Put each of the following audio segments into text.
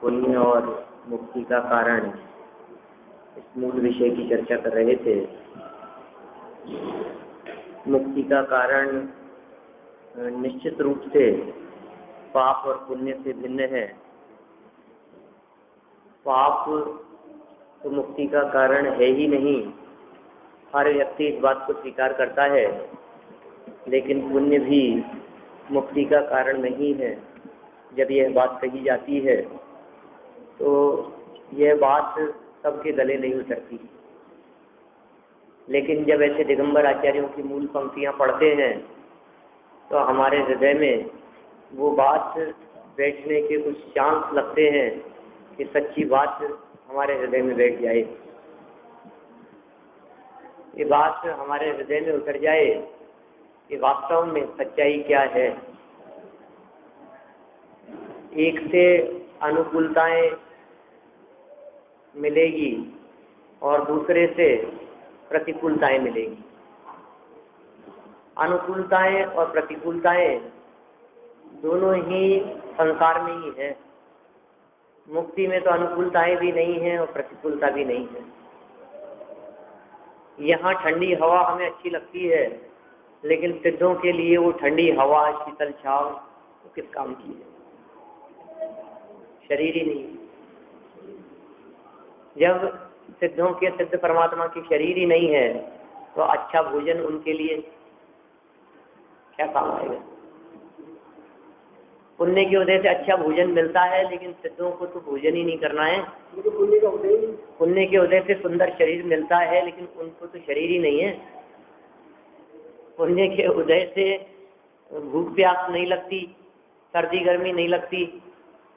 पुण्य और मुक्ति का कारण, इस मूल विषय की चर्चा कर रहे थे। मुक्ति का कारण निश्चित रूप से पाप और पुण्य से भिन्न है। पाप तो मुक्ति का कारण है ही नहीं, हर व्यक्ति इस बात को स्वीकार करता है, लेकिन पुण्य भी मुक्ति का कारण नहीं है। जब यह बात कही जाती है तो यह बात सबके गले नहीं उतरती, लेकिन जब ऐसे दिगंबर आचार्यों की मूल पंक्तियां पढ़ते हैं तो हमारे हृदय में वो बात बैठने के कुछ चांस लगते हैं कि सच्ची बात हमारे हृदय में बैठ जाए, ये बात हमारे हृदय में उतर जाए कि वास्तव में सच्चाई क्या है। एक से अनुकूलताएं मिलेगी और दूसरे से प्रतिकूलताएं मिलेगी। अनुकूलताएं और प्रतिकूलताएं दोनों ही संसार में ही है। मुक्ति में तो अनुकूलताएं भी नहीं है और प्रतिकूलता भी नहीं है। यहाँ ठंडी हवा हमें अच्छी लगती है, लेकिन सिद्धों के लिए वो ठंडी हवा, शीतल छाव तो किस काम की है? शरीर ही नहीं। जब सिद्धों के सिद्ध परमात्मा की शरीर ही नहीं है तो अच्छा भोजन उनके लिए क्या काम आएगा? पुण्य के उदय से अच्छा भोजन मिलता है, लेकिन सिद्धों को तो भोजन ही नहीं करना है। पुण्य के उदय से सुंदर शरीर मिलता है, लेकिन उनको तो शरीर ही नहीं है। पुण्य के उदय से भूख प्यास नहीं लगती, सर्दी गर्मी नहीं लगती।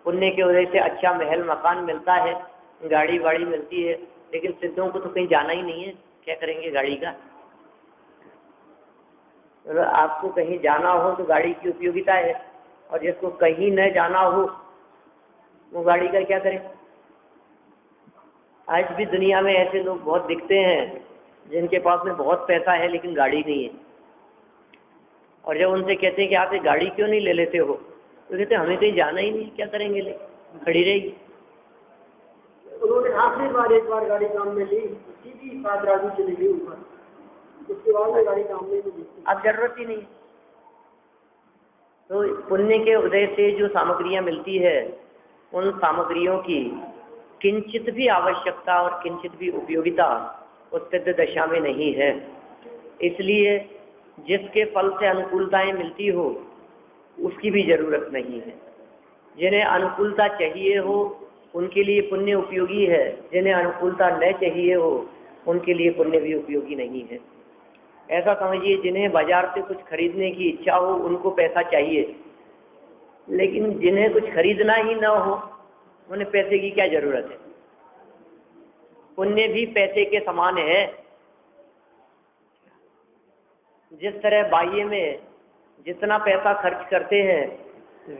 पुण्य के उदय से अच्छा महल मकान मिलता है, गाड़ी वाड़ी मिलती है, लेकिन सिद्धों को तो कहीं जाना ही नहीं है। क्या करेंगे गाड़ी का? तो आपको कहीं जाना हो तो गाड़ी की उपयोगिता है, और जिसको कहीं न जाना हो वो गाड़ी का क्या करें? आज भी दुनिया में ऐसे लोग बहुत दिखते हैं जिनके पास में बहुत पैसा है लेकिन गाड़ी नहीं है, और जब उनसे कहते हैं कि आप ये गाड़ी क्यों नहीं ले लेते हो, तो कहते हमें कहीं जाना ही नहीं, क्या करेंगे, ले खड़ी रहेगी। उन्होंने आखिरी बार एक बार गाड़ी काम में ली, सीधी साथ राजू चली गई ऊपर, उसके बाद में गाड़ी काम में ली। अब जरूरत ही नहीं। तो पुण्य के उदय से जो सामग्रियां मिलती है, उन सामग्रियों की किंचित भी आवश्यकता और किंचित भी उपयोगिता उस सिद्ध दशा में नहीं है। इसलिए जिसके फल से अनुकूलताएं मिलती हो उसकी भी जरूरत नहीं है। जिन्हें अनुकूलता चाहिए हो उनके लिए पुण्य उपयोगी है, जिन्हें अनुकूलता न चाहिए हो उनके लिए पुण्य भी उपयोगी नहीं है। ऐसा समझिए, जिन्हें बाजार से कुछ खरीदने की इच्छा हो उनको पैसा चाहिए, लेकिन जिन्हें कुछ खरीदना ही ना हो उन्हें पैसे की क्या जरूरत है? पुण्य भी पैसे के समान है। जिस तरह बाह्य में जितना पैसा खर्च करते हैं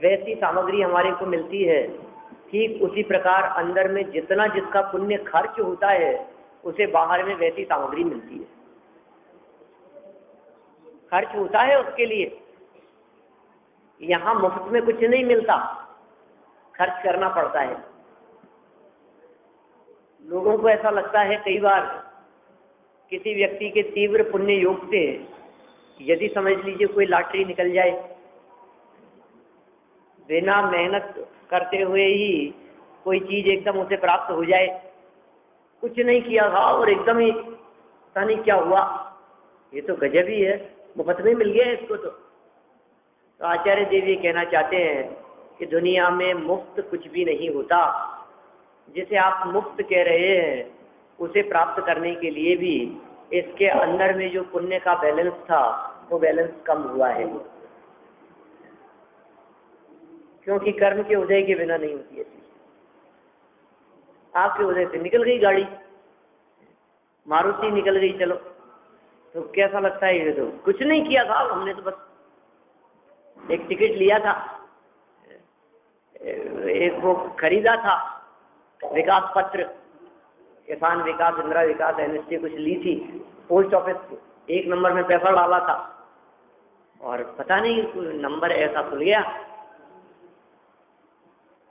वैसी सामग्री हमारे को मिलती है, ठीक उसी प्रकार अंदर में जितना जिसका पुण्य खर्च होता है उसे बाहर में वैसी सामग्री मिलती है। खर्च होता है उसके लिए। यहाँ मुफ्त में कुछ नहीं मिलता, खर्च करना पड़ता है। लोगों को ऐसा लगता है कई बार, किसी व्यक्ति के तीव्र पुण्य योग से यदि समझ लीजिए कोई लॉटरी निकल जाए, बिना मेहनत करते हुए ही कोई चीज एकदम उसे प्राप्त हो जाए, कुछ नहीं किया था और एकदम ही पता नहीं क्या हुआ, ये तो गजब ही है, मुफ्त में मिल गया इसको। तो आचार्य देव ये कहना चाहते हैं कि दुनिया में मुफ्त कुछ भी नहीं होता। जिसे आप मुफ्त कह रहे हैं उसे प्राप्त करने के लिए भी इसके अंदर में जो पुण्य का बैलेंस था वो बैलेंस कम हुआ है, क्योंकि कर्म के उदय के बिना नहीं होती है। आपके उदय से निकल गई गाड़ी, मारुति निकल गई, चलो तो कैसा लगता है? ये तो कुछ नहीं किया था हमने, तो बस एक टिकट लिया था, एक वो खरीदा था विकास पत्र, किसान विकास, इंदिरा विकास, एनएसटी कुछ ली थी, पोस्ट ऑफिस 1 नंबर में पैसा डाला था और पता नहीं नंबर ऐसा खुल गया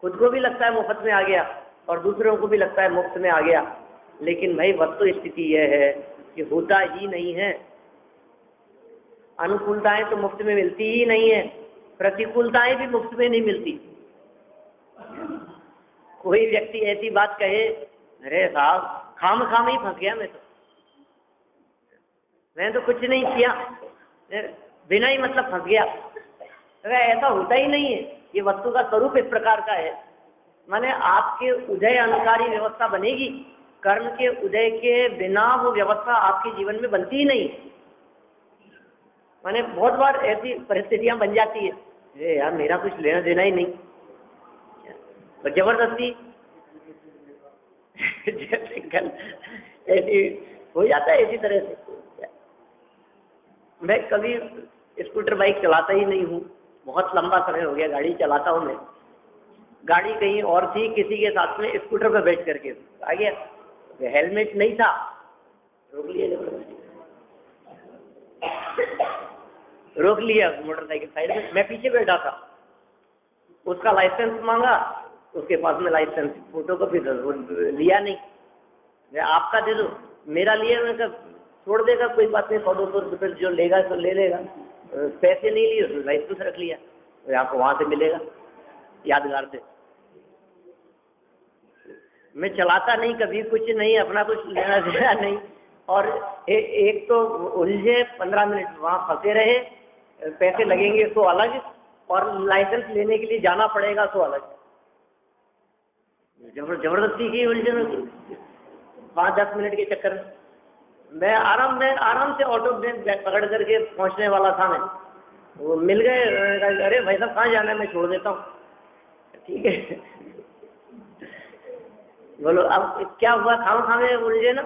खुद को भी लगता है मुफ्त में आ गया और दूसरों को भी लगता है मुफ्त में आ गया, लेकिन भाई वस्तु स्थिति यह है कि होता ही नहीं है। अनुकूलताएं तो मुफ्त में मिलती ही नहीं है, प्रतिकूलताएं भी मुफ्त में नहीं मिलती। कोई व्यक्ति ऐसी बात कहे, अरे साहब खाम ही फंस गया, मैं तो कुछ नहीं किया, बिना ही मतलब फंस गया। अरे ऐसा होता ही नहीं है। ये वस्तु का स्वरूप इस प्रकार का है, माने आपके उदय अनुसार ही व्यवस्था बनेगी। कर्म के उदय के बिना वो व्यवस्था आपके जीवन में बनती ही नहीं। माने बहुत बार ऐसी परिस्थितियां बन जाती है, अरे यार मेरा कुछ लेना देना ही नहीं, तो जबरदस्ती जैसे कल ऐसी हो जाता है। इसी तरह से मैं कभी स्कूटर बाइक चलाता ही नहीं हूँ, बहुत लंबा समय हो गया गाड़ी चलाता हूँ मैं। गाड़ी कहीं और थी, किसी के साथ में स्कूटर पर बैठ करके आ गया, हेलमेट नहीं था, रोक लिया मोटरसाइकिल साइड में, मैं पीछे बैठा था। उसका लाइसेंस मांगा, उसके पास में लाइसेंस फोटोकॉपी लिया नहीं, आपका दे दो, मेरा लिया। मैं छोड़ देगा कोई बात नहीं, 100-200 रुपये जो लेगा तो ले लेगा, पैसे नहीं लिए, उसने लाइसेंस रख लिया, तो आपको वहाँ से मिलेगा यादगार से। मैं चलाता नहीं कभी, कुछ नहीं, अपना कुछ लेना देना नहीं। और एक तो उलझे 15 मिनट वहाँ फंसे रहे, पैसे लगेंगे तो अलग, और लाइसेंस लेने के लिए जाना पड़ेगा तो अलग। जबरदस्ती की उलझन 5-10 मिनट के चक्कर में मैं आराम से ऑटो पकड़ करके पहुंचने वाला था। मैं वो मिल गए, अरे भाई साहब कहाँ जाना है, मैं छोड़ देता हूँ। ठीक है, बोलो अब क्या हुआ, खामे उलझे ना,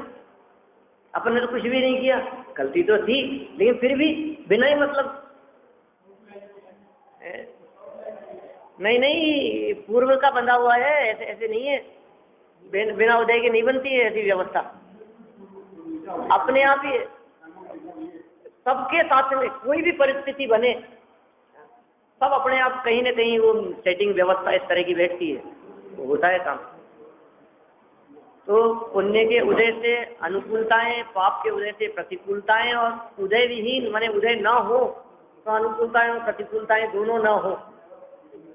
अपन ने तो कुछ भी नहीं किया, गलती तो थी लेकिन फिर भी बिना ही मतलब नहीं पूर्व का बंधा हुआ है, ऐसे ऐसे नहीं है, बिना उदय के नहीं बनती है ऐसी व्यवस्था। अपने आप ही सबके साथ में कोई भी परिस्थिति बने, सब अपने आप कहीं ना कहीं वो सेटिंग व्यवस्था इस तरह की बैठती है, वो होता है काम। तो पुण्य के उदय से अनुकूलताएं, पाप के उदय से प्रतिकूलताएं, और उदय विहीन माने उदय ना हो तो अनुकूलताएं और प्रतिकूलताएं दोनों ना हो।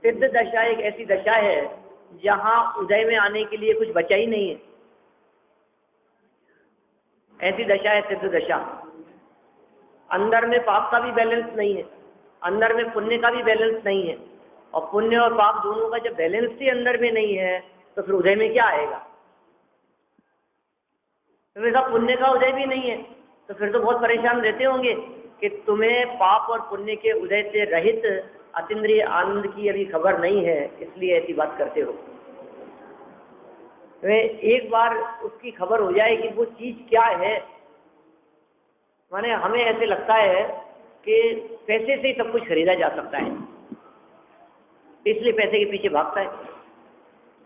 सिद्ध दशा एक ऐसी दशा है जहां उदय में आने के लिए कुछ बचा ही नहीं है, ऐसी दशा है सिद्ध दशा। अंदर में पाप का भी बैलेंस नहीं है, अंदर में पुण्य का भी बैलेंस नहीं है, और पुण्य और पाप दोनों का जब बैलेंस ही अंदर में नहीं है तो फिर उदय में क्या आएगा। तो वैसा पुण्य का उदय भी नहीं है तो फिर तो बहुत परेशान रहते होंगे कि तुम्हें पाप और पुण्य के उदय से रहित अतीन्द्रिय आनंद की अभी खबर नहीं है, इसलिए ऐसी बात करते हो। तो एक बार उसकी खबर हो जाए कि वो चीज क्या है, माने हमें ऐसे लगता है कि पैसे से ही सब कुछ खरीदा जा सकता है, इसलिए पैसे के पीछे भागता है।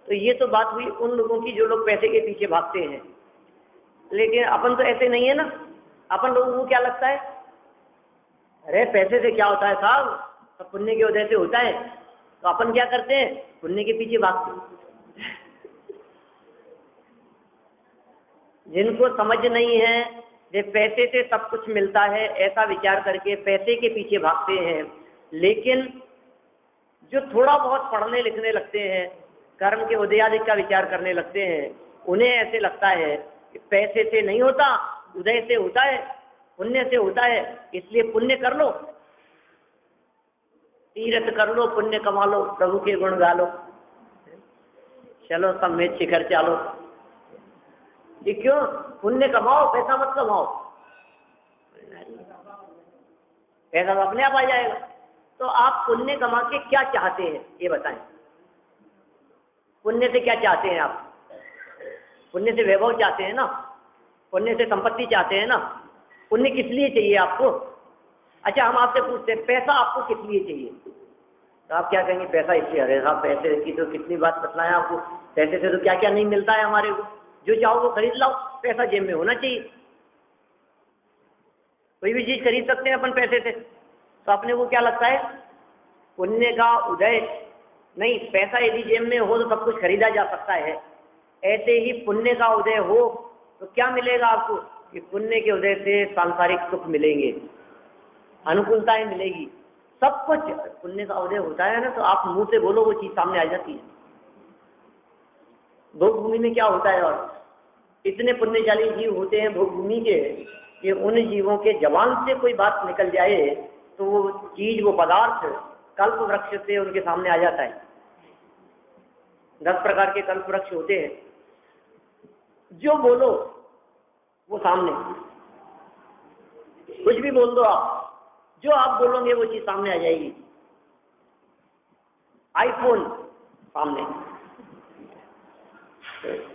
तो ये तो बात हुई उन लोगों की जो लोग पैसे के पीछे भागते हैं, लेकिन अपन तो ऐसे नहीं है ना। अपन लोगों को क्या लगता है, अरे पैसे से क्या होता है साहब, सब पुण्य के उदय से होता है। तो अपन क्या करते हैं, पुण्य के पीछे भागते हैं। जिनको समझ नहीं है कि पैसे से सब कुछ मिलता है, ऐसा विचार करके पैसे के पीछे भागते हैं। लेकिन जो थोड़ा बहुत पढ़ने लिखने लगते हैं, कर्म के उदयादिक का विचार करने लगते हैं, उन्हें ऐसे लगता है कि पैसे से नहीं होता, उदय से होता है, पुण्य से होता है, इसलिए पुण्य कर लो, तीर्थ कर लो, पुण्य कमा लो, प्रभु के गुण गा लो, चलो समेत शिखर चालो। ये क्यों, पुण्य कमाओ पैसा मत कमाओ, पैसा तो अपने आप आ जाएगा। तो आप पुण्य कमा के क्या चाहते हैं ये बताएं, पुण्य से क्या चाहते हैं आप? पुण्य से वैभव चाहते हैं ना, पुण्य से संपत्ति चाहते हैं ना। पुण्य किस लिए चाहिए आपको? अच्छा हम आपसे पूछते हैं पैसा आपको किस लिए चाहिए, तो आप क्या कहेंगे, पैसा इसलिए। अरे साहब पैसे की तो कितनी बात बतलाएं आपको, पैसे से तो क्या क्या नहीं मिलता है हमारे को, जो चाहो वो खरीद लाओ, पैसा जेब में होना चाहिए। कोई भी चीज खरीद सकते हैं अपन पैसे से। तो अपने को क्या लगता है, पुण्य का उदय नहीं, पैसा यदि जेब में हो तो सब कुछ खरीदा जा सकता है। ऐसे ही पुण्य का उदय हो तो क्या मिलेगा आपको कि पुण्य के उदय से सांसारिक सुख मिलेंगे, अनुकूलताएं मिलेगी, सब कुछ। पुण्य का उदय होता है ना तो आप मुंह से बोलो वो चीज सामने आ जाती है। भोग भूमि में क्या होता है, और इतने पुण्यशाली जीव होते हैं भोग भूमि के कि उन जीवों के जबान से कोई बात निकल जाए तो वो चीज, वो पदार्थ कल्प वृक्ष से उनके सामने आ जाता है। 10 प्रकार के कल्प वृक्ष होते हैं, जो बोलो वो सामने, कुछ भी बोल दो आप, जो आप बोलोगे वो चीज सामने आ जाएगी। आईफोन सामने,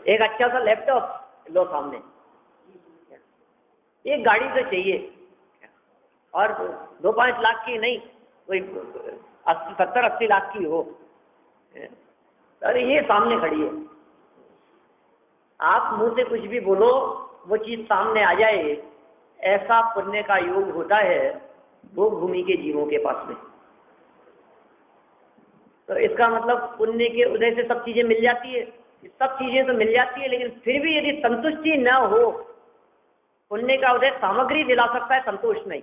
एक अच्छा सा लैपटॉप लो सामने, एक गाड़ी तो चाहिए, और 2-5 लाख की नहीं, कोई 70-80 लाख की हो, अरे ये सामने खड़ी है। आप मुंह से कुछ भी बोलो वो चीज सामने आ जाए, ऐसा पुण्य का योग होता है भोग भूमि के जीवों के पास में। तो इसका मतलब पुण्य के उदय से सब चीजें मिल जाती है, सब चीजें तो मिल जाती है, लेकिन फिर भी यदि संतुष्टि न हो, पुण्य का उदय सामग्री दिला सकता है, संतोष नहीं।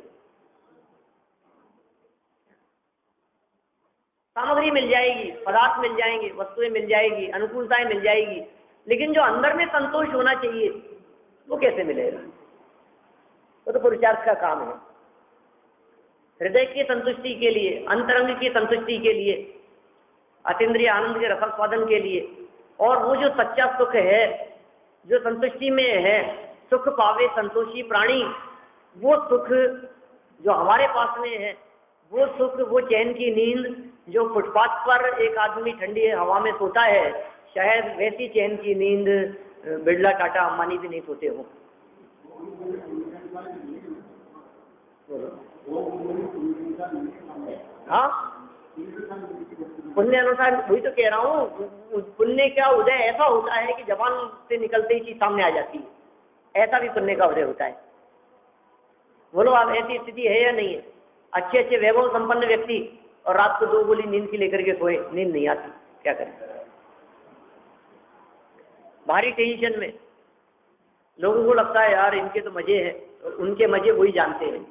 सामग्री मिल जाएगी, पदार्थ मिल जाएंगे, वस्तुएं मिल जाएगी, अनुकूलताएं मिल जाएगी, लेकिन जो अंदर में संतोष होना चाहिए वो कैसे मिलेगा? वो तो पुरुषार्थ का काम है। हृदय की संतुष्टि के लिए, अंतरंग की संतुष्टि के लिए, अतीन्द्रिय आनंद के रसास्वादन के लिए, और वो जो सच्चा सुख है जो संतुष्टि में है, सुख पावे संतोषी प्राणी, वो सुख जो हमारे पास में है, वो सुख, वो चैन की नींद जो फुटपाथ पर एक आदमी ठंडी हवा में सोता है, शायद वैसी चैन की नींद बिरला, टाटा, अंबानी भी नहीं सोते हो। हाँ, पुण्य अनुसार, वही तो कह रहा हूँ, पुण्य का उदय ऐसा होता है कि जबान से निकलते ही चीज सामने आ जाती है, ऐसा भी पुण्य का उदय होता है। बोलो आप, ऐसी स्थिति है या नहीं है? अच्छे अच्छे वैभव संपन्न व्यक्ति और रात को 2 गोली नींद की लेकर के सोए, नींद नहीं आती, क्या करें? भारी टेंशन में, लोगों को लगता है यार इनके तो मजे हैं, और उनके मजे वही जानते हैं,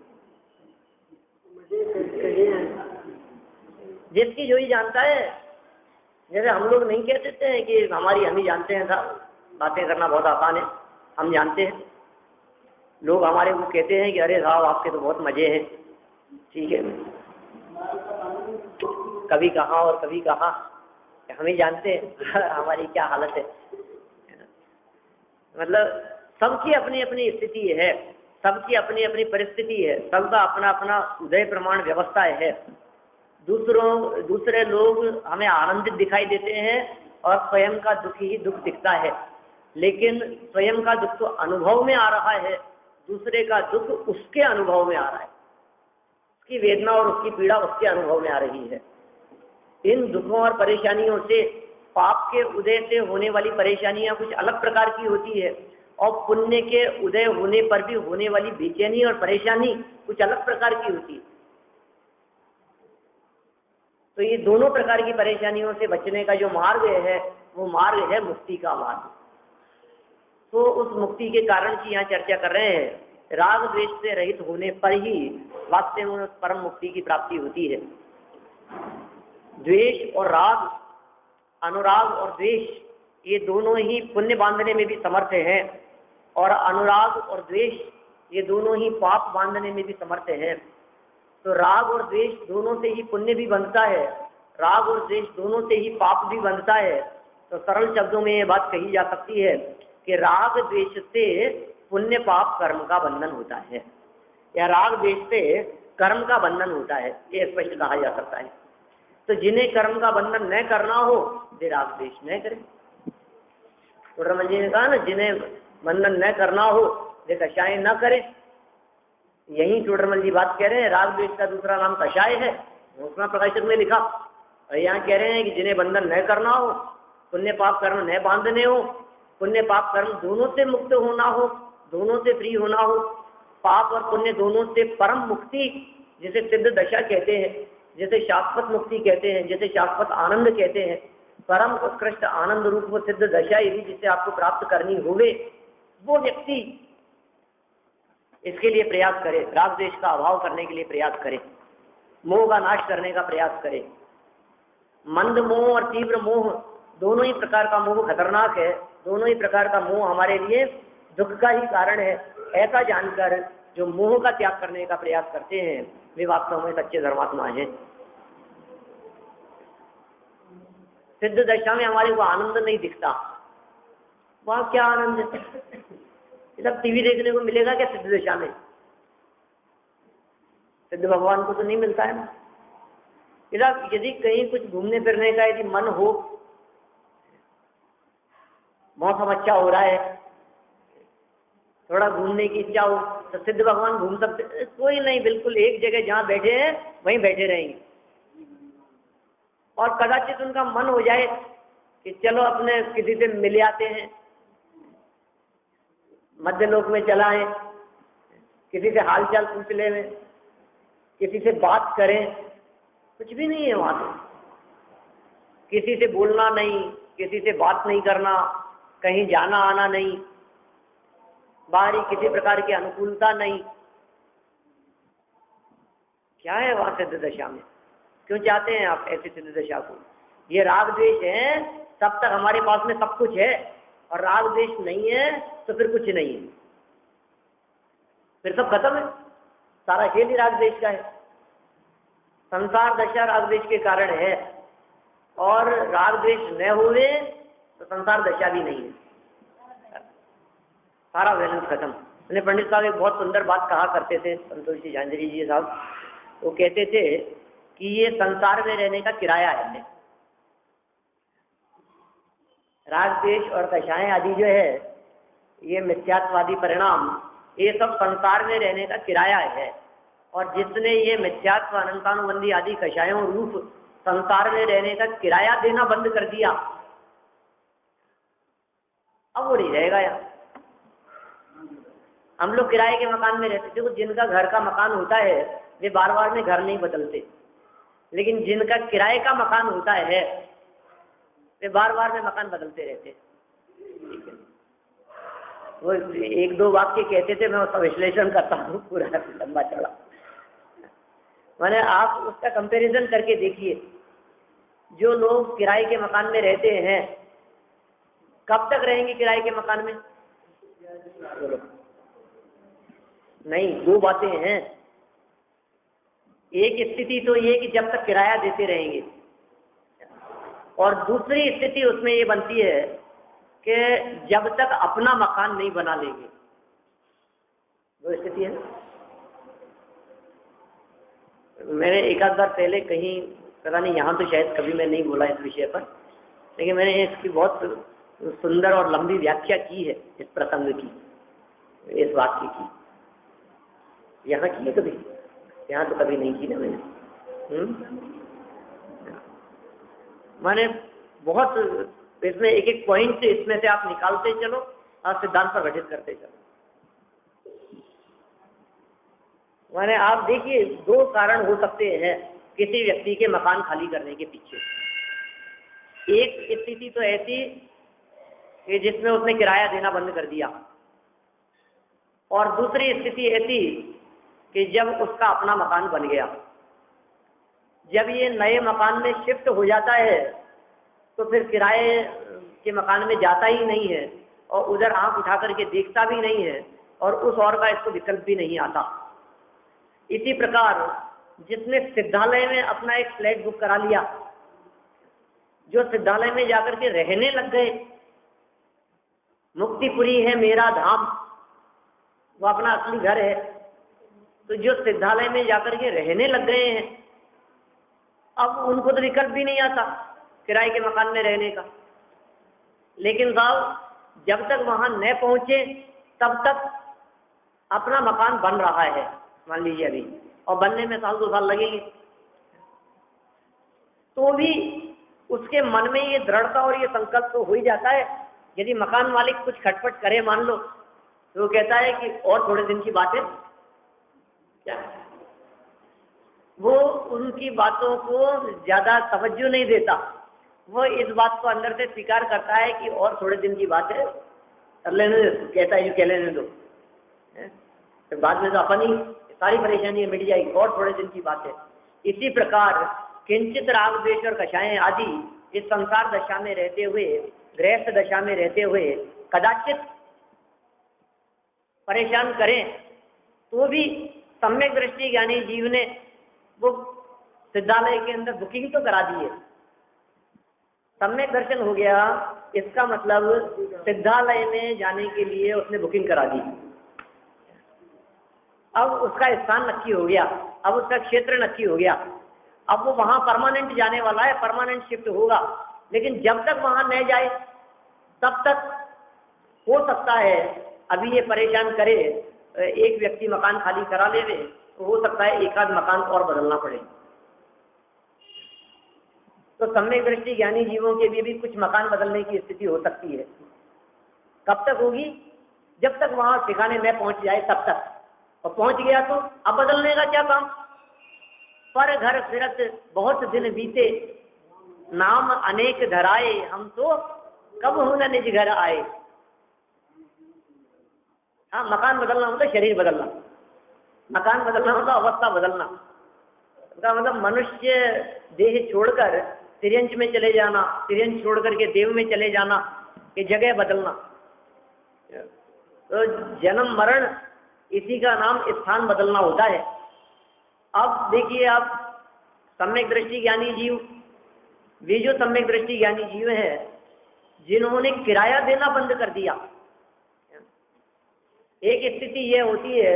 जिसकी जो ही जानता है। जैसे हम लोग नहीं कह देते हैं कि हमारी हम ही जानते हैं साहब, बातें करना बहुत आसान है, हम जानते हैं। लोग हमारे को कहते हैं कि अरे साहब आपके तो बहुत मजे हैं, ठीक है, कभी कहाँ और कभी कहाँ, हम ही जानते हैं हमारी क्या हालत है। मतलब सबकी अपनी अपनी स्थिति है, सबकी अपनी अपनी परिस्थिति है, सबका अपना अपना उदय प्रमाण व्यवस्था है। दूसरे लोग हमें आनंदित दिखाई देते हैं और स्वयं का दुख ही दुख दिखता है, लेकिन स्वयं का दुख तो अनुभव में आ रहा है, दूसरे का दुख उसके अनुभव में आ रहा है, उसकी वेदना और उसकी पीड़ा उसके अनुभव में आ रही है। इन दुखों और परेशानियों से, पाप के उदय से होने वाली परेशानियां कुछ अलग प्रकार की होती है, और पुण्य के उदय होने पर भी होने वाली बेचैनी और परेशानी कुछ अलग प्रकार की होती है। तो ये दोनों प्रकार की परेशानियों से बचने का जो मार्ग है, वो मार्ग है मुक्ति का मार्ग। तो उस मुक्ति के कारण की यहाँ चर्चा कर रहे हैं। राग द्वेष से रहित होने पर ही वास्तव में परम मुक्ति की प्राप्ति होती है। द्वेष और राग, अनुराग और द्वेष, ये दोनों ही पुण्य बांधने में भी समर्थ हैं, और अनुराग और द्वेष ये दोनों ही पाप बांधने में भी समर्थ हैं। तो राग और द्वेष दोनों से ही पुण्य भी बनता है, राग और द्वेष दोनों से ही पाप भी बनता है। तो सरल शब्दों में ये बात कही जा सकती है कि राग द्वेष से पुण्य पाप कर्म का बंधन होता है, या राग द्वेष से कर्म का बंधन होता है, ये स्पष्ट कहा जा सकता है। तो जिन्हें कर्म का बंधन न करना हो वे राग द्वेष न करें। तो रमन जी ने कहा ना, जिन्हें बंधन न करना हो वे कषाय न करें। यही चोडरमल जी बात कह रहे हैं, राग द्वेष का दूसरा नाम कषाय है, घोषणा प्रकाशक में लिखा। और यहाँ कह रहे हैं कि जिन्हें बंधन न करना हो, पुण्य पाप कर्म न बांधने हो, पुण्य पाप कर्म दोनों से मुक्त होना हो, दोनों से फ्री होना हो, पाप और पुण्य दोनों से परम मुक्ति जिसे सिद्ध दशा कहते हैं, जैसे शाश्वत मुक्ति कहते हैं, जैसे शाश्वत आनंद कहते हैं, परम उत्कृष्ट आनंद रूप वो सिद्ध दशा यदि जिसे आपको प्राप्त करनी होवे, वो व्यक्ति इसके लिए प्रयास करे, राग द्वेष का अभाव करने के लिए प्रयास करे, मोह का नाश करने का प्रयास करे। मंद मोह और तीव्र मोह, दोनों ही प्रकार का मोह खतरनाक है, दोनों ही प्रकार का मोह हमारे लिए दुख का ही कारण है। ऐसा जानकर जो मोह का त्याग करने का प्रयास करते हैं वे वास्तव में सच्चे धर्मात्मा हैं। सिद्ध दशा में हमारे को आनंद नहीं दिखता, वहाँ क्या आनंद है? ये सब टीवी देखने को मिलेगा क्या सिद्ध दशा में? सिद्ध भगवान को तो नहीं मिलता है ना। यदि कहीं कुछ घूमने फिरने का यदि मन हो, मौसम अच्छा हो रहा है, थोड़ा घूमने की इच्छा हो, तो सिद्ध भगवान घूम सकते? कोई नहीं, बिल्कुल एक जगह जहाँ बैठे हैं वहीं बैठे रहेंगे। और कदाचित उनका मन हो जाए कि चलो अपने किसी से मिल आते हैं, मध्य लोक में चला है, किसी से हालचाल पूछ ले, में किसी से बात करें, कुछ भी नहीं है वहां पे। किसी से बोलना नहीं, किसी से बात नहीं करना, कहीं जाना आना नहीं, बाहरी किसी प्रकार की अनुकूलता नहीं। क्या है वहां सिद्ध दशा में? क्यों चाहते हैं आप ऐसी सिद्ध दशा को? ये राग द्वेष है, तब तक हमारे पास में सब कुछ है, और राग द्वेष नहीं है तो फिर कुछ नहीं है, फिर सब खत्म है। सारा खेल ही राग द्वेष का है। संसार दशा राग द्वेष के कारण है, और राग द्वेष न हुए तो संसार दशा भी नहीं है, सारा वैलेंस खत्म। मैंने पंडित साहब एक बहुत सुंदर बात कहा करते थे, संतोष जी झांझरी जी साहब, वो कहते थे कि ये संसार में रहने का किराया है। राग द्वेष और दशाएं आदि जो है, ये मिथ्यात्वादी परिणाम, ये सब संसार में रहने का किराया है। और जिसने ये मिथ्यात्व अनंतानुबंधी आदि कषायों रूप संसार में रहने का किराया देना बंद कर दिया, अब वो नहीं रहेगा यार। हम लोग किराए के मकान में रहते थे, तो जिनका घर का मकान होता है वे बार बार में घर नहीं बदलते, लेकिन जिनका किराए का मकान होता है वे बार बार में मकान बदलते रहते। वो एक दो वाक्य कहते थे, मैं उसका विश्लेषण करता हूँ पूरा लंबा चौड़ा। मैंने आप उसका कंपैरिजन करके देखिए, जो लोग किराए के मकान में रहते हैं कब तक रहेंगे किराए के मकान में? नहीं, दो बातें हैं। एक स्थिति तो ये कि जब तक किराया देते रहेंगे, और दूसरी स्थिति उसमें ये बनती है कि जब तक अपना मकान नहीं बना लेंगे। वो स्थिति है। मैंने एक आध बार पहले कहीं, पता नहीं यहाँ तो शायद कभी मैं नहीं बोला इस विषय पर, लेकिन मैंने इसकी बहुत सुंदर और लंबी व्याख्या की है इस प्रसंग की, इस वाक्य की। यहाँ की है कभी? यहाँ तो कभी नहीं की ना मैंने बहुत इसमें एक एक पॉइंट इसमें से आप निकालते चलो और सिद्धांत पर घटित करते चलो। मैंने आप देखिए, दो कारण हो सकते हैं किसी व्यक्ति के मकान खाली करने के पीछे। एक स्थिति तो ऐसी कि जिसमें उसने किराया देना बंद कर दिया, और दूसरी स्थिति ऐसी कि जब उसका अपना मकान बन गया। जब ये नए मकान में शिफ्ट हो जाता है तो फिर किराए के मकान में जाता ही नहीं है, और उधर आंख उठा करके देखता भी नहीं है, और उस और का इसको विकल्प भी नहीं आता। इसी प्रकार जिसने सिद्धालय में अपना एक फ्लैट बुक करा लिया, जो सिद्धालय में जाकर के रहने लग गए, मुक्तिपुरी है मेरा धाम, वो अपना असली घर है, तो जो सिद्धालय में जाकर के रहने लग गए हैं, अब उनको तो विकल्प भी नहीं आता किराए के मकान में रहने का। लेकिन साहब जब तक वहां न पहुंचे तब तक अपना मकान बन रहा है, मान लीजिए अभी, और बनने में साल 2 साल लगेंगे, तो भी उसके मन में ये दृढ़ता और ये संकल्प तो हो ही जाता है। यदि मकान मालिक कुछ खटपट करे मान लो, तो वो कहता है कि और थोड़े दिन की बात है क्या, वो उनकी बातों को ज्यादा तवज्जो नहीं देता, वो इस बात को अंदर से स्वीकार करता है कि और थोड़े दिन की बात है, कर लेने दो, कहता है कह लेने दो, तो बाद में तो अपन ही सारी परेशानी मिट जाएगी, और थोड़े दिन की बात है। इसी प्रकार किंचित राग द्वेष और कषाएं आदि इस संसार दशा में रहते हुए, गृहस्थ दशा में रहते हुए कदाचित परेशान करें, तो भी सम्यक दृष्टि ज्ञानी जीव ने वो सिद्धालय के अंदर बुकिंग तो करा दी है, सम्यक दर्शन हो गया, इसका मतलब सिद्धालय में जाने के लिए उसने बुकिंग करा दी। अब उसका स्थान नक्की हो गया, अब उसका क्षेत्र नक्की हो गया, अब वो वहां परमानेंट जाने वाला है, परमानेंट शिफ्ट होगा। लेकिन जब तक वहां न जाए तब तक हो सकता है अभी ये परेशान करे, एक व्यक्ति मकान खाली करा ले, तो हो सकता है एक आध मकान और बदलना पड़े। तो सम्यक दृष्टि ज्ञानी जीवों के लिए भी कुछ मकान बदलने की स्थिति हो सकती है। कब तक होगी? जब तक वहां ठिकाने में पहुंच जाए तब तक, और पहुंच गया तो अब बदलने का क्या काम। पर घर फिरत बहुत दिन बीते, नाम अनेक धराए, हम तो कब होना निज घर आए। हाँ, मकान बदलना मतलब शरीर बदलना, मकान बदलना मतलब अवस्था बदलना। उसका मतलब मनुष्य देह छोड़कर तिर्यंच में चले जाना, तिर्यंच छोड़कर के देव में चले जाना, ये जगह बदलना। तो जन्म मरण, इसी का नाम स्थान बदलना होता है। अब देखिए आप, सम्यक दृष्टि ज्ञानी जीव, वे जो सम्यक दृष्टि ज्ञानी जीव है जिन्होंने किराया देना बंद कर दिया, एक स्थिति यह होती है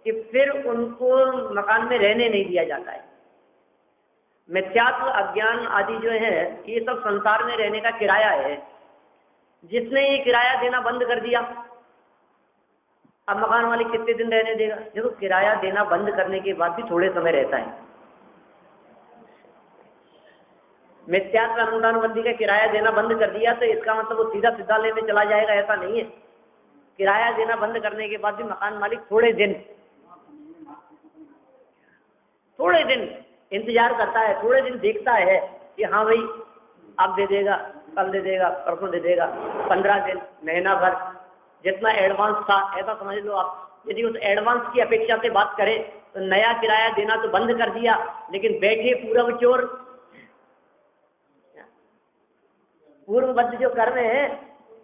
कि फिर उनको मकान में रहने नहीं दिया जाता है। मिथ्यात्व, अज्ञान आदि जो है ये सब संसार में रहने का किराया है। जिसने ये किराया देना बंद कर दिया, अब मकान मालिक कितने दिन रहने देगा? देखो, किराया देना बंद करने के बाद भी थोड़े समय रहता है। मिथ्यात्व अनुदानबंदी का किराया देना बंद कर दिया तो इसका मतलब वो सीधा सिद्धालय में चला जाएगा, ऐसा नहीं है। किराया देना बंद करने के बाद भी मकान मालिक थोड़े दिन इंतजार करता है, थोड़े दिन देखता है कि हाँ भाई अब दे देगा, कल दे देगा, परसों दे देगा, 15 दिन, महीना भर, जितना एडवांस था ऐसा समझ लो आप। यदि उस एडवांस की अपेक्षा से बात करें तो नया किराया देना तो बंद कर दिया, लेकिन बैठे पूर्व चोर, पूर्वबद्ध जो कर रहे हैं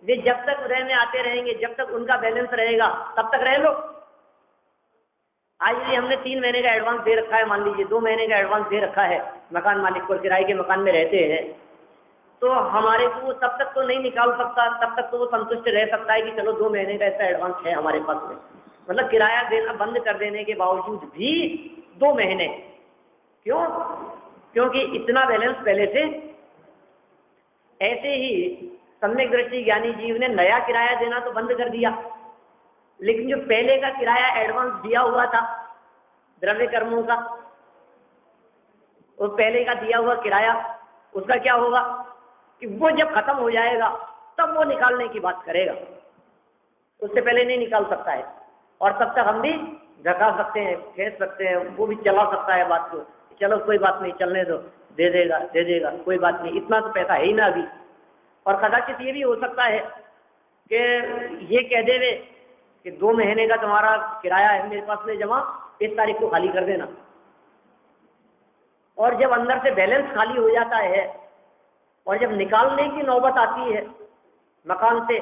वे जब तक उदय में आते रहेंगे, जब तक उनका बैलेंस रहेगा तब तक रह लो। आज ये हमने 3 महीने का एडवांस दे रखा है, मान लीजिए 2 महीने का एडवांस दे रखा है मकान मालिक को, किराए के मकान में रहते हैं, तो हमारे को तब तक तो नहीं निकाल सकता, तब तक तो वो संतुष्ट रह सकता है कि चलो 2 महीने का ऐसा एडवांस है हमारे पास में। मतलब किराया देना बंद कर देने के बावजूद भी 2 महीने, क्यों? क्योंकि इतना बैलेंस पहले से। ऐसे ही सम्यक दृष्टि ज्ञानी जीव ने नया किराया देना तो बंद कर दिया, लेकिन जो पहले का किराया एडवांस दिया हुआ था द्रव्य कर्मों का, वो पहले का दिया हुआ किराया, उसका क्या होगा कि वो जब खत्म हो जाएगा तब वो निकालने की बात करेगा, उससे पहले नहीं निकाल सकता है। और तब तक हम भी झका सकते हैं, खींच सकते हैं, वो भी चला सकता है बात को, चलो कोई बात नहीं, चलने दो, दे देगा कोई बात नहीं, इतना तो पैसा है ही ना अभी। और कदाचित ये भी हो सकता है कि ये कह देवे कि 2 महीने का तुम्हारा किराया है मेरे पास में जमा, इस तारीख को खाली कर देना। और जब अंदर से बैलेंस खाली हो जाता है और जब निकालने की नौबत आती है मकान से,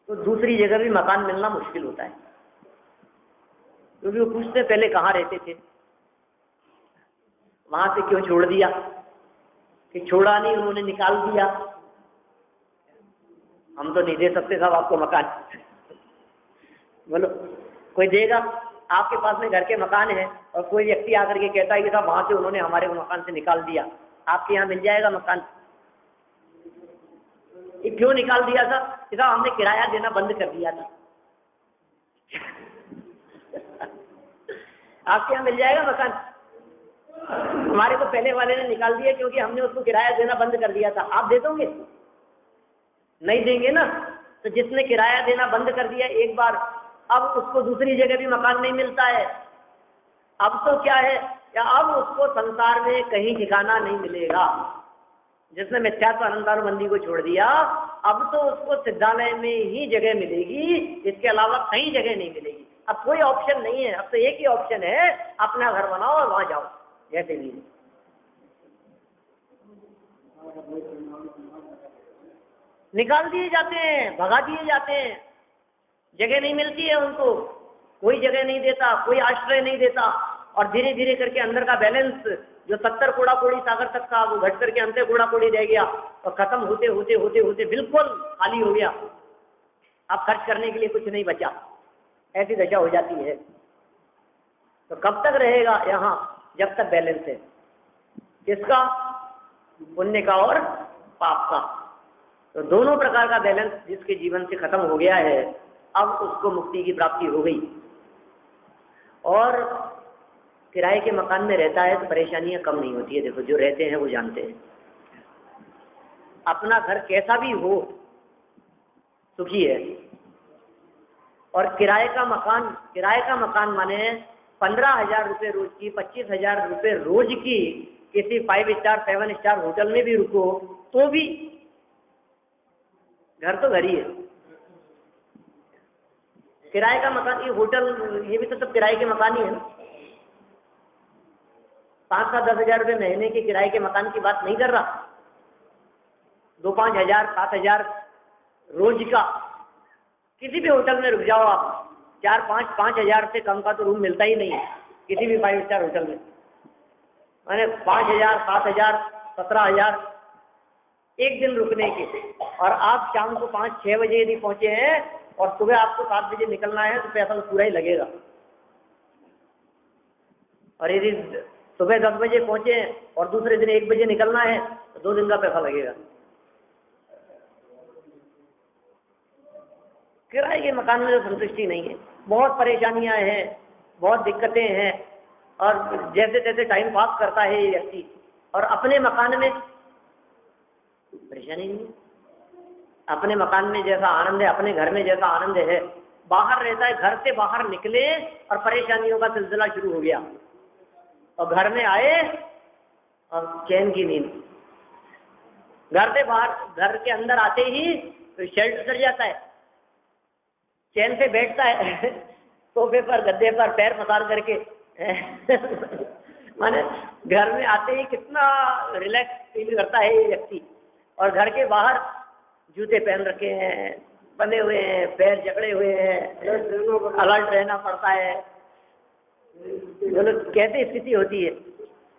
तो दूसरी जगह भी मकान मिलना मुश्किल होता है, क्योंकि वो पूछते पहले कहाँ रहते थे, वहां से क्यों छोड़ दिया, कि छोड़ा नहीं, उन्होंने निकाल दिया, हम तो नहीं दे सकते साहब आपको मकान। बोलो, कोई देगा? आपके पास में घर के मकान है और कोई व्यक्ति आकर के कहता है कि साहब वहां से उन्होंने हमारे मकान से निकाल दिया, आपके यहाँ मिल जाएगा मकान? क्यों निकाल दिया था? कि साहब हमने किराया देना बंद कर दिया था। आपके यहाँ मिल जाएगा मकान? हमारे को पहले वाले ने निकाल दिया क्योंकि हमने उसको किराया देना बंद कर दिया था, आप दे दोगे? नहीं देंगे ना। तो जिसने किराया देना बंद कर दिया एक बार, अब उसको दूसरी जगह भी मकान नहीं मिलता है। अब तो क्या है या अब उसको संसार में कहीं ठिकाना नहीं मिलेगा। जिसने मिथ्यात्व अनंतानुबंधी को छोड़ दिया, अब तो उसको सिद्धालय में ही जगह मिलेगी, इसके अलावा कहीं जगह नहीं मिलेगी। अब कोई ऑप्शन नहीं है, अब तो एक ही ऑप्शन है, अपना घर बनाओ और वहां जाओ जैसे भी। निकाल दिए जाते हैं, भगा दिए जाते हैं, जगह नहीं मिलती है उनको, कोई जगह नहीं देता, कोई आश्रय नहीं देता। और धीरे धीरे करके अंदर का बैलेंस जो 70 कूड़ा कोड़ी सागर तक था, वो घट करके अंत कूड़ा कोड़ी रह गया और खत्म होते होते होते होते बिल्कुल खाली हो गया। अब खर्च करने के लिए कुछ नहीं बचा, ऐसी दशा हो जाती है। तो कब तक रहेगा यहाँ? जब तक बैलेंस है। किसका? पुण्य का और पाप का। तो दोनों प्रकार का बैलेंस जिसके जीवन से खत्म हो गया है, अब उसको मुक्ति की प्राप्ति हो गई। और किराए के मकान में रहता है तो परेशानियां कम नहीं होती है। देखो, जो रहते हैं वो जानते हैं, अपना घर कैसा भी हो सुखी है। और किराए का मकान माने 15,000 रुपये रोज की, 25,000 रुपये रोज की किसी 5 स्टार 7 स्टार होटल में भी रुको तो भी घर तो घर ही है। किराए का मकान, ये होटल, ये भी तो सब किराए के मकान ही है ना। 5-10 हजार रुपये महीने के किराए के मकान की बात नहीं कर रहा, 2-5 हजार 7 हजार रोज का। किसी भी होटल में रुक जाओ आप, 4-5 हजार से कम का तो रूम मिलता ही नहीं है किसी भी 5 स्टार होटल में। मैंने 5 हजार 7 हजार 17 हजार एक दिन रुकने के। और आप शाम को 5-6 बजे यदि पहुंचे हैं और सुबह आपको 7 बजे निकलना है तो पैसा तो पूरा ही लगेगा। और यदि सुबह 10 बजे पहुंचे और दूसरे दिन 1 बजे निकलना है तो 2 दिन का पैसा लगेगा। किराए के मकान में तो संतुष्टि नहीं है, बहुत परेशानियां हैं, बहुत दिक्कतें हैं। और जैसे तैसे टाइम पास करता है ये व्यक्ति, और अपने मकान में परेशानी नहीं। अपने मकान में जैसा आनंद है, अपने घर में जैसा आनंद है, बाहर रहता है, घर से बाहर निकले और परेशानियों का सिलसिला शुरू हो गया। और घर में आए और चैन की नींद। घर से बाहर, घर के अंदर आते ही तो शर्ट उतर जाता है, चैन से बैठता है सोफे पर, गद्दे पर पैर पसार करके माने घर में आते ही कितना रिलैक्स फील करता है ये व्यक्ति। और घर के बाहर जूते पहन रखे हैं, बंधे हुए हैं, पैर जकड़े हुए हैं, अलर्ट रहना पड़ता है। कैसे स्थिति होती है?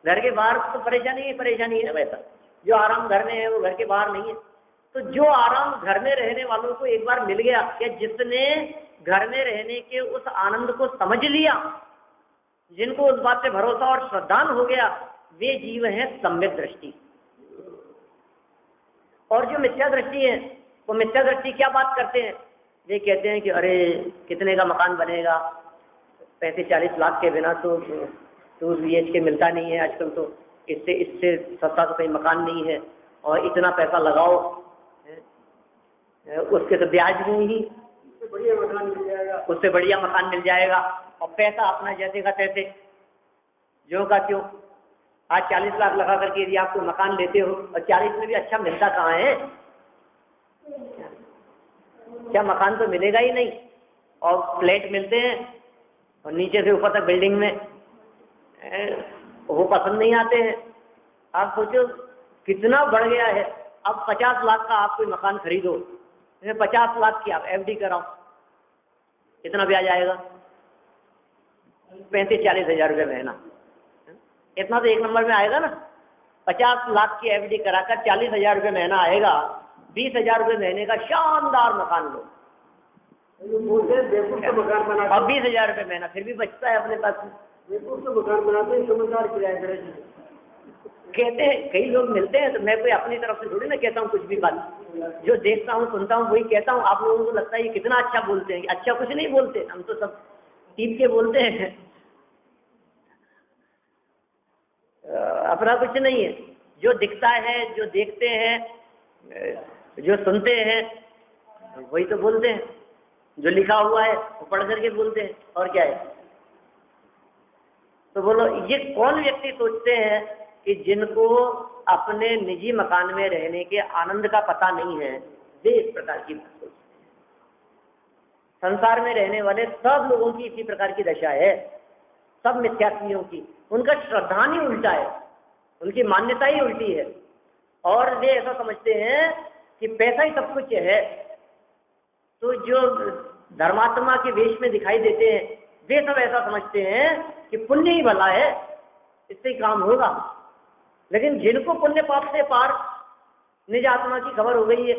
घर के बाहर तो परेशानी है ना वैसा। जो आराम घर में है वो घर के बाहर नहीं है। तो जो आराम घर में रहने वालों को एक बार मिल गया, कि जिसने घर में रहने के उस आनंद को समझ लिया, जिनको उस बात पे भरोसा और श्रद्धान हो गया, वे जीव हैं सम्यक दृष्टि। और जो मिथ्या दृष्टि है, वो मिथ्या दृष्टि क्या बात करते हैं? वे कहते हैं कि अरे कितने का मकान बनेगा, 35-40 लाख के बिना तो 2 BHK मिलता नहीं है आजकल। तो इससे सस्ता तो कोई मकान नहीं है, और इतना पैसा लगाओ उसके तो ब्याज में ही उससे बढ़िया मकान मिल जाएगा। और पैसा अपना जैसे का तैसे, जो का त्यों। आज 40 लाख लगा करके यदि आप कोई मकान लेते हो, और 40 में भी अच्छा मिलता कहाँ है? क्या मकान तो मिलेगा ही नहीं। और फ्लैट मिलते हैं और नीचे से ऊपर तक बिल्डिंग में, वो पसंद नहीं आते हैं। आप सोचो कितना बढ़ गया है। अब 50 लाख का आप कोई मकान खरीदो, 50 लाख की आप FD कराओ, कितना ब्याज आएगा? 35-40 हजार रुपये महीना। इतना तो एक नंबर में आएगा ना। 50 लाख की FD कराकर 40 हजार रुपये महीना आएगा, 20 हजार रुपये महीने का शानदार मकान लो। अब 20 हजार रुपये महीना फिर भी बचता है अपने पास। मकान बनाते हैं समझदार किराए कहते हैं, कई लोग मिलते हैं। तो मैं कोई अपनी तरफ से थोड़ी ना कहता हूँ कुछ भी बात, जो देखता हूँ सुनता हूँ वही कहता हूँ। आप लोगों को लगता है ये कितना अच्छा बोलते हैं। अच्छा कुछ नहीं बोलते, हम तो सब टीप के बोलते हैं, अपना कुछ नहीं है। जो दिखता है, जो देखते हैं, जो सुनते हैं, वही तो बोलते हैं। जो लिखा हुआ है वो पढ़ करके बोलते हैं, और क्या है। तो बोलो ये कौन व्यक्ति सोचते हैं कि जिनको अपने निजी मकान में रहने के आनंद का पता नहीं है, वे इस प्रकार की बात सोचते हैं। संसार में रहने वाले सब लोगों की इसी प्रकार की दशा है, सब मिथ्यात्मियों की। उनका श्रद्धा ही उल्टा है, उनकी मान्यता ही उल्टी है, और वे ऐसा समझते हैं कि पैसा ही सब कुछ है। तो जो धर्मात्मा के वेश में दिखाई देते हैं वे सब ऐसा समझते हैं कि पुण्य ही भला है, इससे ही काम होगा। लेकिन जिनको पुण्य पाप से पार निज आत्मा की खबर हो गई है,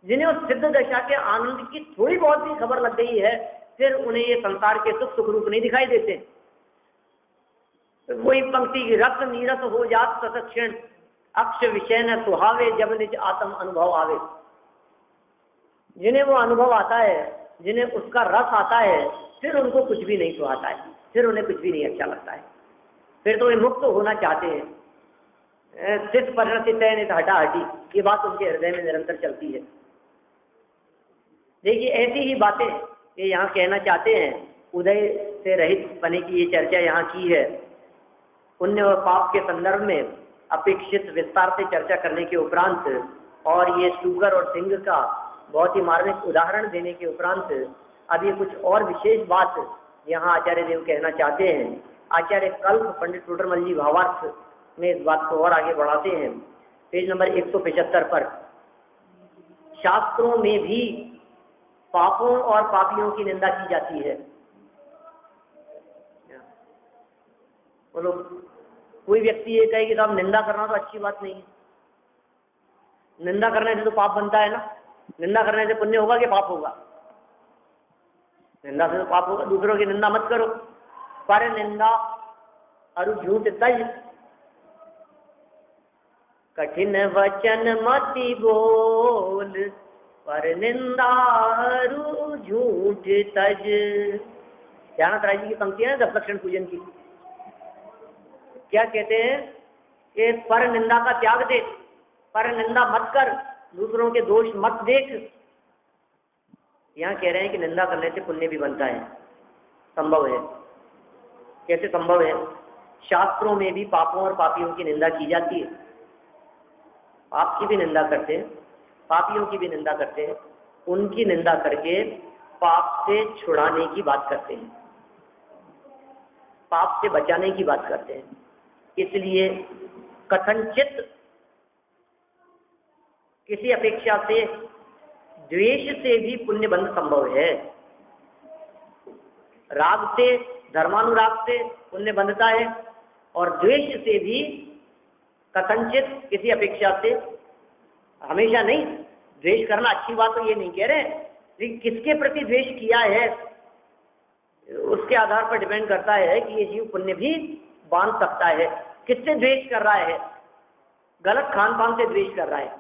जिन्हें उस सिद्ध दशा के आनंद की थोड़ी बहुत भी खबर लग गई है, फिर उन्हें ये संसार के सुख रूप नहीं दिखाई देते। तो वही पंक्ति की रक्त नीरस हो जात सतक्षण अक्ष विषय न सुहावे जब निज आत्म अनुभव आवे। जिन्हें वो अनुभव आता है, जिन्हें उसका रस आता है, फिर उनको कुछ भी नहीं सुहाता है, फिर उन्हें कुछ भी नहीं अच्छा लगता है। फिर तो वे मुक्त होना चाहते हैं। सिद्ध परिणति तय हटा हटी, ये बात उनके हृदय में निरंतर चलती है। देखिए ऐसी ही बातें ये यहाँ कहना चाहते हैं। उदय से रहित बने की ये चर्चा यहाँ की है। पुण्य और पाप के संदर्भ में अपेक्षित विस्तार से चर्चा करने के उपरांत और ये शुगर और सिंह का बहुत ही मार्मिक उदाहरण देने के उपरांत अब ये कुछ और विशेष बात यहाँ आचार्य देव कहना चाहते हैं। आचार्य कल्प पंडित टोडरमल जी भावार्थ में इस बात को और आगे बढ़ाते हैं। पेज नंबर 175 पर शास्त्रों में भी पापों और पापियों की निंदा की जाती है। बोलो कोई व्यक्ति ये कहे कि साहब निंदा करना तो अच्छी बात नहीं है, निंदा करने से तो पाप बनता है ना, निंदा करने से पुण्य होगा कि पाप होगा? निंदा से तो पाप होगा। दूसरों की निंदा मत करो, पर निंदा अरु झूठ तज, कठिन वचन मति बोल, पर निंदा अरु झूठ तज। ध्यानात जी की पंक्ति है दशलक्षण पूजन की। क्या कहते हैं कि पर निंदा का त्याग दे, पर निंदा मत कर, दूसरों के दोष मत देख। यहाँ कह रहे हैं कि निंदा करने से पुण्य भी बनता है, संभव है। कैसे संभव है? शास्त्रों में भी पापों और पापियों की निंदा की जाती है। पाप की भी निंदा करते हैं, पापियों की भी निंदा करते हैं। उनकी निंदा करके पाप से छुड़ाने की बात करते हैं, पाप से बचाने की बात करते हैं। इसलिए कथनचित किसी अपेक्षा से द्वेष से भी पुण्य बंध संभव है। राग से, धर्मानुराग से पुण्य बंधता है, और द्वेष से भी कथनचित किसी अपेक्षा से, हमेशा नहीं। द्वेष करना अच्छी बात तो ये नहीं कह रहे, लेकिन किसके प्रति द्वेष किया है उसके आधार पर डिपेंड करता है कि ये जीव पुण्य भी बांध सकता है। किससे द्वेष कर रहा है? गलत खान पान से द्वेष कर रहा है।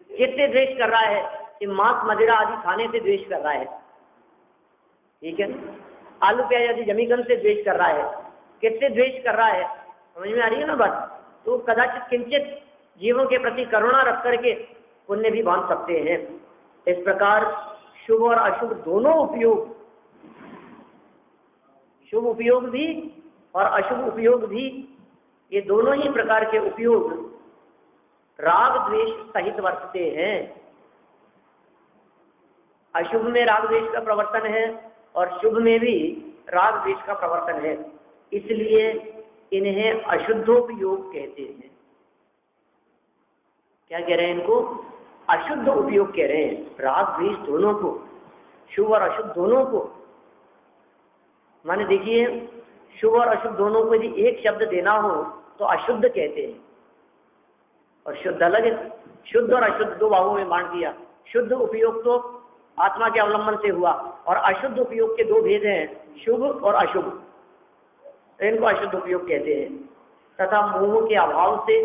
किससे द्वेष कर रहा है? कि मांस मदिरा आदि खाने से द्वेष कर रहा है, ठीक है। आलू प्याज आदि जमीकन से द्वेष कर रहा है। किससे द्वेष कर रहा है? समझ में आ रही है ना बात? तो कदाचित किंचित जीवों के प्रति करुणा रख करके पुण्य भी बांध सकते हैं। इस प्रकार शुभ और अशुभ दोनों उपयोग, शुभ उपयोग भी और अशुभ उपयोग भी, ये दोनों ही प्रकार के उपयोग राग द्वेष सहित वर्तते हैं। अशुभ में राग द्वेष का प्रवर्तन है और शुभ में भी राग द्वेष का प्रवर्तन है। इसलिए इन्हें अशुद्धोपयोग कहते हैं। क्या कह रहे हैं? इनको अशुद्ध उपयोग कह रहे हैं। राग द्वेष दोनों को, शुभ और अशुभ दोनों को। माने देखिए, शुभ और अशुभ दोनों को यदि एक शब्द देना हो तो अशुद्ध कहते हैं, और शुद्ध अलग है। शुद्ध और अशुद्ध दो भागों में बांट दिया। शुद्ध उपयोग तो आत्मा के अवलंबन से हुआ, और अशुद्ध उपयोग के दो भेद हैं, शुभ और अशुभ। इनको अशुद्ध उपयोग कहते हैं। तथा मोह के अभाव से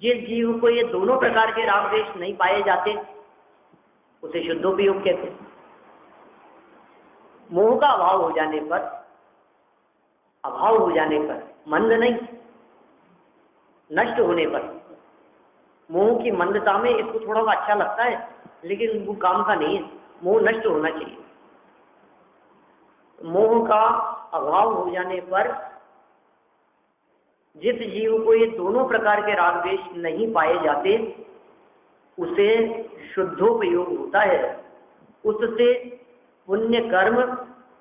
जिस जीव को ये दोनों प्रकार के राग द्वेष नहीं पाए जाते उसे शुद्धोपयोग कहते हैं। मोह का अभाव हो जाने पर, अभाव हो जाने पर, मंद नहीं, नष्ट होने पर, मोह की मंदता में इसको थोड़ा अच्छा लगता है लेकिन वो काम का नहीं है। मोह नष्ट होना चाहिए। मोह का अभाव हो जाने पर जिस जीव को ये दोनों प्रकार के राग द्वेष नहीं पाए जाते उसे शुद्धोपयोग होता है। उससे पुण्य कर्म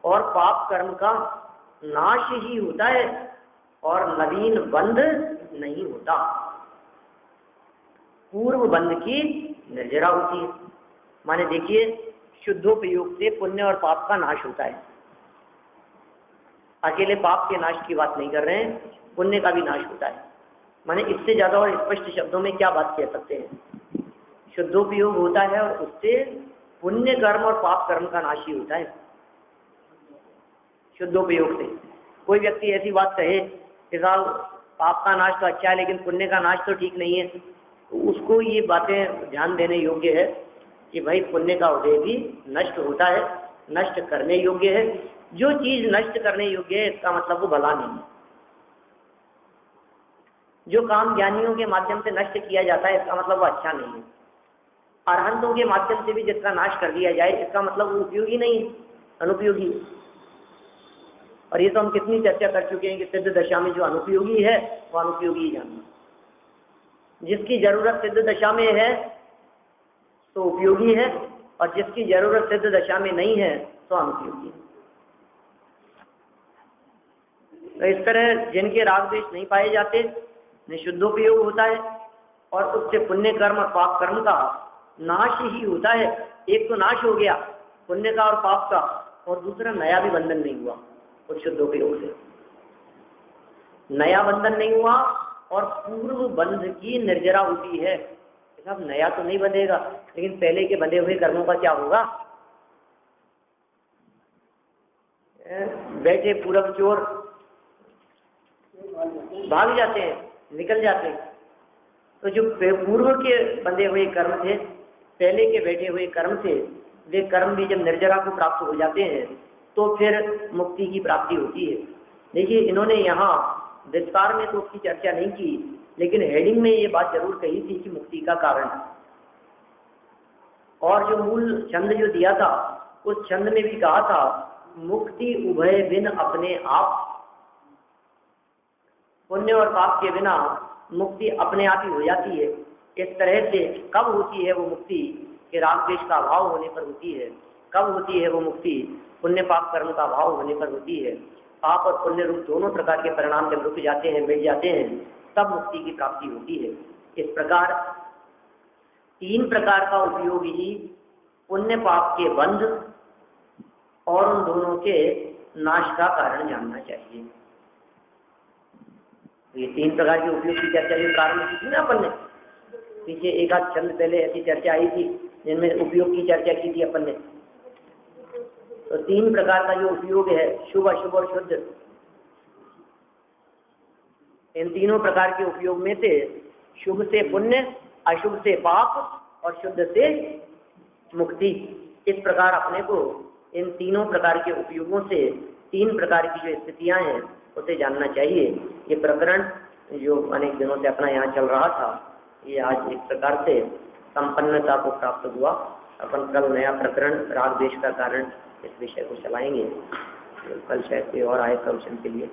और पाप कर्म का नाश ही होता है और नवीन बंध नहीं होता। पूर्व बंध की निर्जरा होती है। माने देखिए, शुद्धोपयोग से पुण्य और पाप का नाश होता है। अकेले पाप के नाश की बात नहीं कर रहे हैं, पुण्य का भी नाश होता है। माने इससे ज्यादा और स्पष्ट शब्दों में क्या बात कह सकते हैं? शुद्धोपयोग होता है और उससे पुण्य कर्म और पाप कर्म का नाश ही होता है। शुद्धोपयोग से कोई व्यक्ति ऐसी बात कहे कि साहब पाप का नाश तो अच्छा है लेकिन पुण्य का नाश तो ठीक नहीं है, तो उसको ये बातें ध्यान देने योग्य है कि भाई पुण्य का उदय भी नष्ट होता है, नष्ट करने योग्य है। जो चीज नष्ट करने योग्य है इसका मतलब वो भला नहीं है। जो काम ज्ञानियों के माध्यम से नष्ट किया जाता है इसका मतलब वो अच्छा नहीं है। अरहंतों के माध्यम से भी जिसका नाश कर दिया जाए इसका मतलब वो उपयोगी नहीं है, अनुपयोगी। और ये तो हम कितनी चर्चा कर चुके हैं कि सिद्ध दशा में जो अनुपयोगी है वो अनुपयोगी ही जानना, जिसकी जरूरत सिद्ध दशा में है तो उपयोगी है और जिसकी जरूरत सिद्ध दशा में नहीं है तो अनुपयोगी है। तो इस तरह जिनके राग द्वेष नहीं पाए जाते निशुद्धोपयोग होता है और उससे पुण्य कर्म और पाप कर्म का नाश ही होता है। एक तो नाश हो गया पुण्य का और पाप का, और दूसरा नया भी बंधन नहीं हुआ उस शुद्धोपयोग से। नया बंधन नहीं हुआ और पूर्व बंध की निर्जरा होती है। साहब नया तो नहीं बंधेगा लेकिन पहले के बंधे हुए कर्मों का क्या होगा? बैठे पूरब चोर भाग जाते हैं, निकल जाते हैं। तो जो पूर्व के बंधे हुए कर्म थे, पहले के बैठे हुए कर्म थे, वे कर्म भी जब निर्जरा को प्राप्त हो जाते हैं तो फिर मुक्ति की प्राप्ति होती है। देखिए, इन्होंने यहाँ विस्तार में तो उसकी चर्चा नहीं की, लेकिन हेडिंग में ये बात जरूर कही थी कि मुक्ति का कारण। और जो मूल छंद जो दिया था उस छंद में भी कहा था मुक्ति उभय बिन अपने आप। पुण्य और पाप के बिना मुक्ति अपने आप ही हो जाती है। इस तरह से कब होती है वो मुक्ति कि राग द्वेष का अभाव होने पर होती है। कब होती है वो मुक्ति? पुण्य पाप कर्म का अभाव होने पर होती है। पाप और पुण्य रूप दोनों प्रकार के परिणाम जब रुक जाते हैं, मिट जाते हैं, तब मुक्ति की प्राप्ति होती है। इस प्रकार तीन प्रकार का उपयोग ही पुण्य पाप के बंध और उन दोनों के नाश का कारण जानना चाहिए। ये तीन प्रकार के उपयोग की चर्चा जो कारण की थी ना अपन ने, पीछे एक आध छंद पहले ऐसी चर्चा आई थी जिनमें उपयोग की चर्चा की थी अपन ने। तो तीन प्रकार का जो उपयोग है, शुभ अशुभ और शुद्ध, इन तीनों प्रकार के उपयोग में से शुभ से पुण्य, अशुभ से पाप और शुद्ध से मुक्ति, इस प्रकार अपने को इन तीनों प्रकार के उपयोगों से तीन प्रकार की जो स्थितियां हैं उसे जानना चाहिए। ये प्रकरण जो अनेक दिनों से अपना यहाँ चल रहा था, ये आज एक प्रकार से संपन्नता को प्राप्त हुआ। अपन कल नया प्रकरण राग द्वेष का कारण इस विषय को चलाएंगे। तो कल शायद कोई और आए प्रवचन के लिए।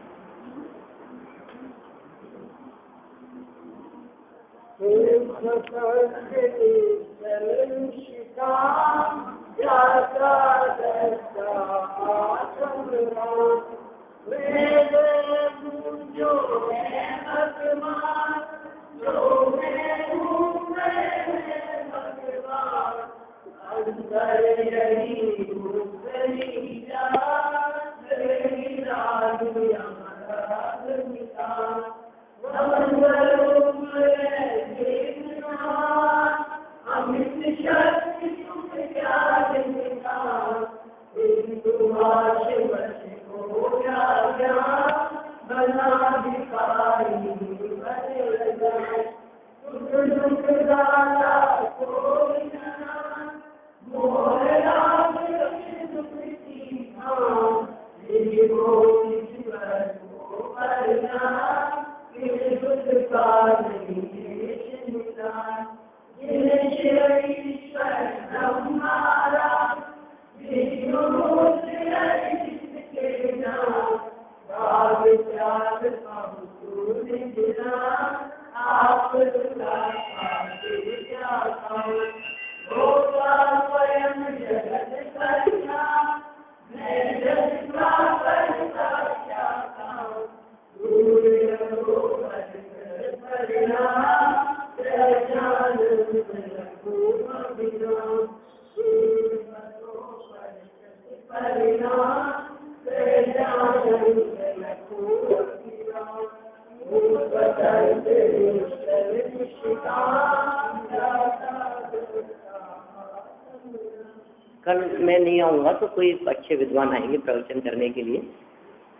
कल मैं नहीं आऊँगा तो कोई अच्छे विद्वान आएंगे प्रवचन करने के लिए,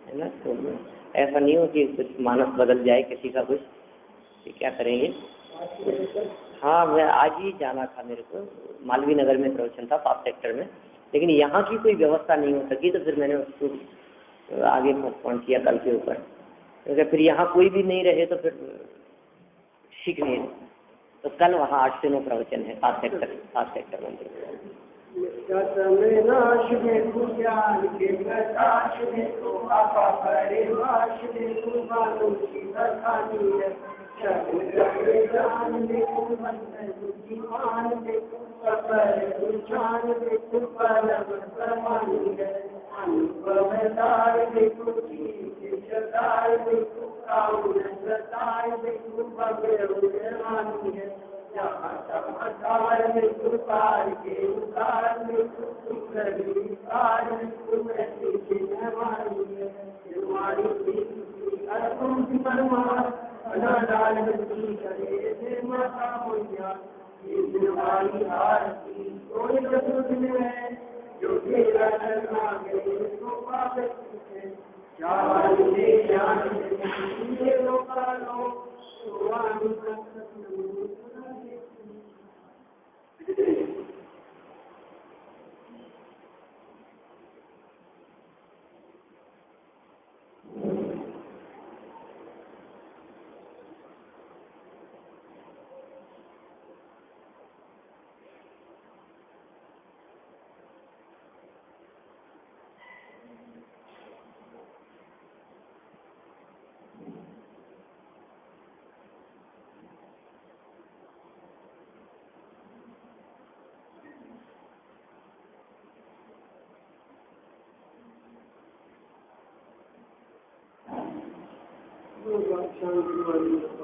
है ना। तो ऐसा नहीं हो कि कुछ मानस बदल जाए किसी का कुछ, कि क्या करेंगे। हाँ, मैं आज ही जाना था मेरे को, मालवीय नगर में प्रवचन था 5 सेक्टर में, लेकिन यहाँ की कोई व्यवस्था नहीं हो सकी, तो फिर मैंने उसको आगे पोस्टपोन किया कल के ऊपर, क्योंकि फिर यहाँ कोई भी नहीं रहे तो फिर ठीक नहीं है। तो कल वहाँ 8 से 9 प्रवचन है 7 सेक्टर मंदिर। नाश में ज्ञान के प्रकाश में तो आपा परिवाश में कुर्बानों की बखानी है। ज्ञान में कुर्बान बुद्धिमान में सफल उछान में कुर्बान प्रमाणी है। अनुभवदार में कुछ जदार में कुकाउन सतार में कुर्बानी है। चमत्कार में कुपार के उकार में कुकार में कुमति की नवानी है। हमारी अर्पण की परमार अनादान की करे से माता मैया ये हमारी आरती कोई प्रभु में है जो तेरा चलना गए तो पाप है। ज्ञान दे ये लोकालो स्वामी शांति